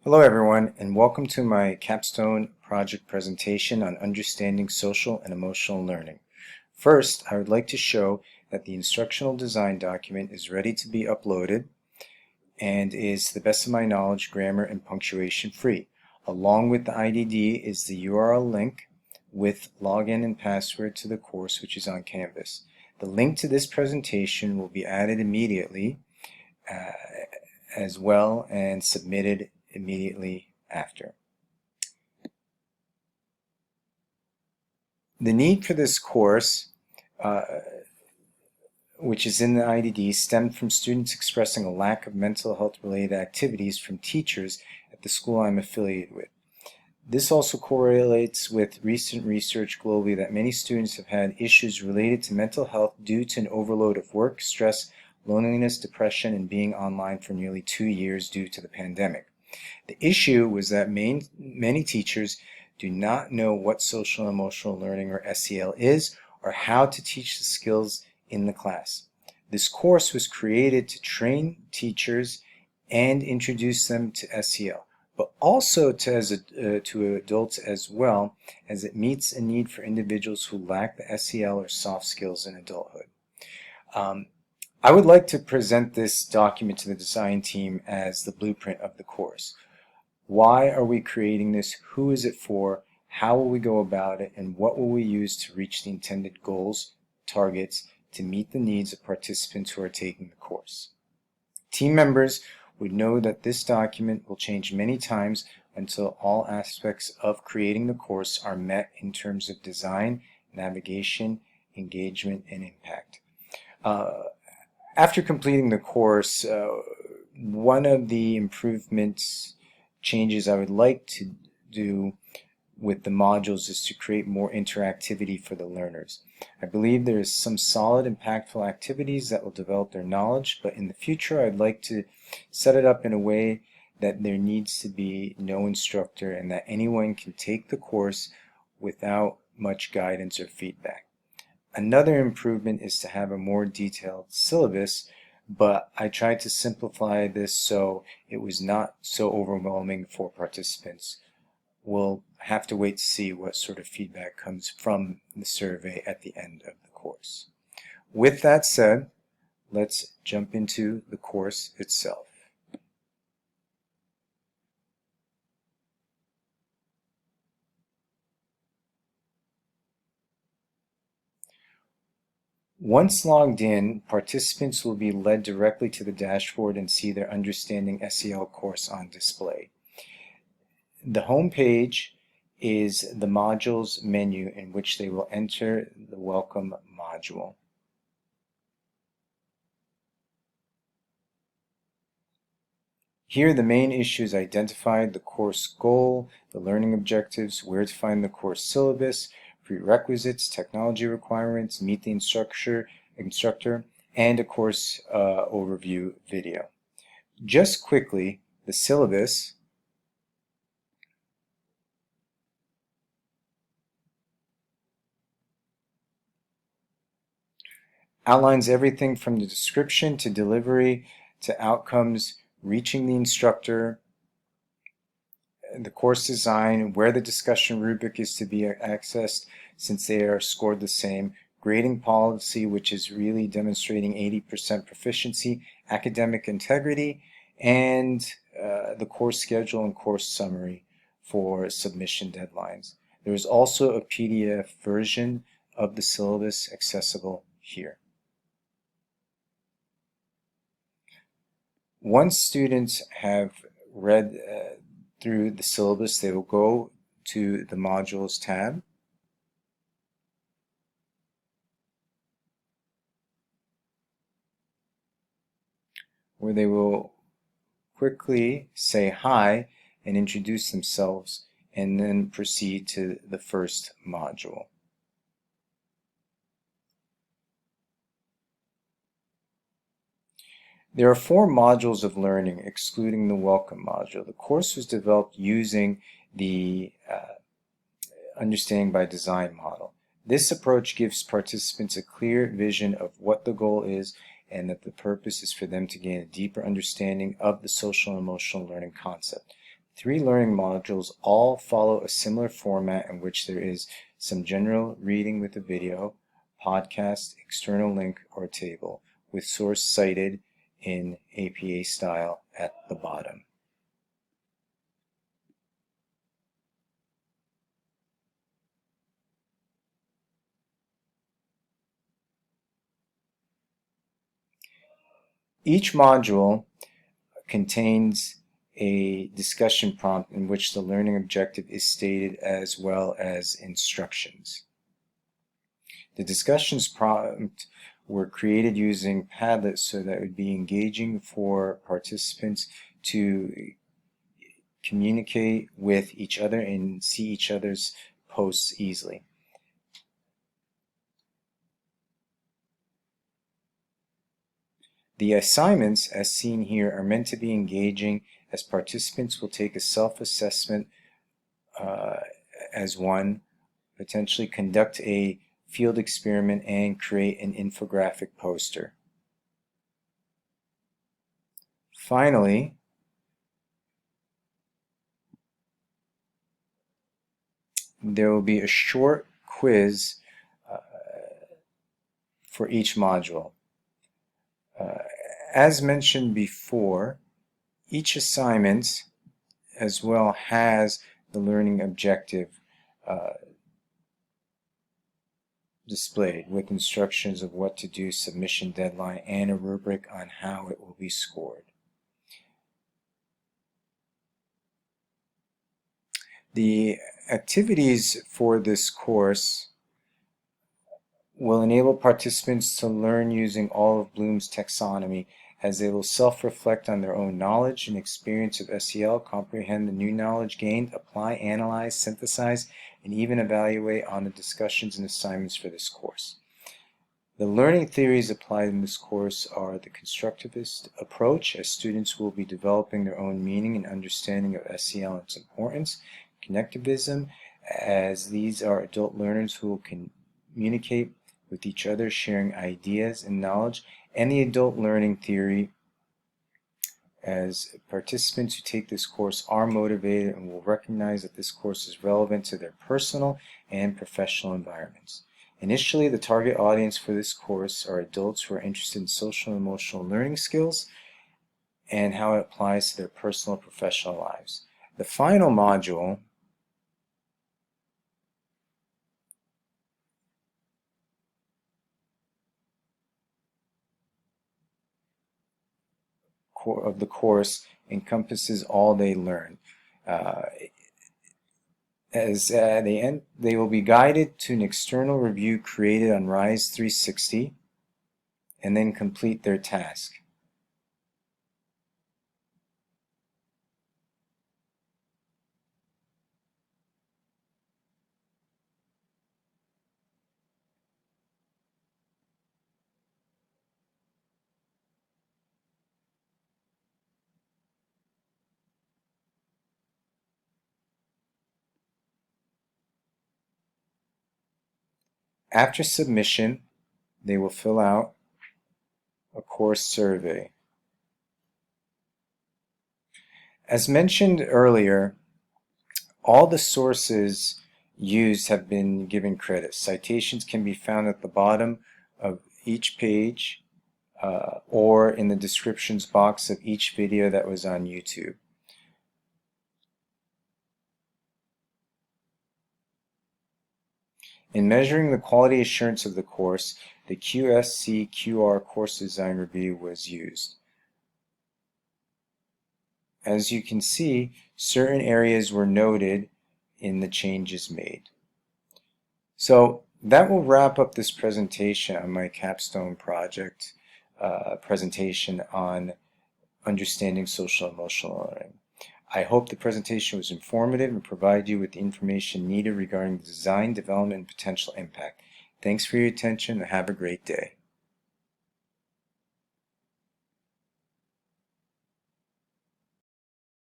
Hello everyone, and welcome to my Capstone project presentation on understanding social and emotional learning. First, I would like to show that the instructional design document is ready to be uploaded and is, to the best of my knowledge, grammar and punctuation free. Along with the IDD is the URL link with login and password to the course, which is on Canvas. The link to this presentation will be added immediately as well and submitted immediately after. The need for this course, which is in the IDD, stemmed from students expressing a lack of mental health related activities from teachers at the school I'm affiliated with. This also correlates with recent research globally that many students have had issues related to mental health due to an overload of work, stress, loneliness, depression, and being online for nearly 2 years due to the pandemic. The issue was that many teachers do not know what social and emotional learning, or SEL, is or how to teach the skills in the class. This course was created to train teachers and introduce them to SEL, but also to adults as well, as it meets a need for individuals who lack the SEL or soft skills in adulthood. I would like to present this document to the design team as the blueprint of the course. Why are we creating this? Who is it for? How will we go about it? And what will we use to reach the intended goals, targets, to meet the needs of participants who are taking the course? Team members would know that this document will change many times until all aspects of creating the course are met in terms of design, navigation, engagement, and impact. After completing the course, one of the changes I would like to do with the modules is to create more interactivity for the learners. I believe there is some solid, impactful activities that will develop their knowledge, but in the future I'd like to set it up in a way that there needs to be no instructor and that anyone can take the course without much guidance or feedback. Another improvement is to have a more detailed syllabus, but I tried to simplify this so it was not so overwhelming for participants. We'll have to wait to see what sort of feedback comes from the survey at the end of the course. With that said, let's jump into the course itself. Once logged in, participants will be led directly to the dashboard and see their Understanding SEL course on display. The home page is the modules menu in which they will enter the welcome module. Here the main issues identified: the course goal, the learning objectives, where to find the course syllabus, prerequisites, technology requirements, meet the instructor, and a course overview video. Just quickly, the syllabus outlines everything from the description to delivery to outcomes, reaching the instructor, the course design, where the discussion rubric is to be accessed since they are scored the same, grading policy, which is really demonstrating 80% proficiency, academic integrity, and the course schedule and course summary for submission deadlines. There is also a PDF version of the syllabus accessible here. Once students have read through the syllabus, they will go to the modules tab. Where they will quickly say hi and introduce themselves and then proceed to the first module. There are 4 modules of learning, excluding the welcome module. The course was developed using the Understanding by Design model. This approach gives participants a clear vision of what the goal is and that the purpose is for them to gain a deeper understanding of the social and emotional learning concept. 3 learning modules all follow a similar format in which there is some general reading with a video, podcast, external link, or table, with source cited in APA style at the bottom. Each module contains a discussion prompt in which the learning objective is stated as well as instructions. The discussions prompt were created using Padlet so that it would be engaging for participants to communicate with each other and see each other's posts easily. The assignments, as seen here, are meant to be engaging, as participants will take a self-assessment as one, potentially conduct a field experiment, and create an infographic poster. Finally, there will be a short quiz for each module. As mentioned before, each assignment as well has the learning objective displayed with instructions of what to do, submission deadline, and a rubric on how it will be scored. The activities for this course will enable participants to learn using all of Bloom's taxonomy, as they will self-reflect on their own knowledge and experience of SEL, comprehend the new knowledge gained, apply, analyze, synthesize, and even evaluate on the discussions and assignments for this course. The learning theories applied in this course are the constructivist approach, as students will be developing their own meaning and understanding of SEL and its importance, connectivism, as these are adult learners who will communicate with each other, sharing ideas and knowledge, and the adult learning theory, as participants who take this course are motivated and will recognize that this course is relevant to their personal and professional environments. Initially, the target audience for this course are adults who are interested in social and emotional learning skills and how it applies to their personal and professional lives. The final module of the course encompasses all they learn. They will be guided to an external review created on Rise 360 and then complete their task. After submission, they will fill out a course survey. As mentioned earlier, all the sources used have been given credit. Citations can be found at the bottom of each page or in the descriptions box of each video that was on YouTube. In measuring the quality assurance of the course, the QSC/QR Course Design Review was used. As you can see, certain areas were noted in the changes made. So that will wrap up this presentation on my Capstone project presentation on understanding social and emotional learning. I hope the presentation was informative and provided you with the information needed regarding the design, development, and potential impact. Thanks for your attention and have a great day.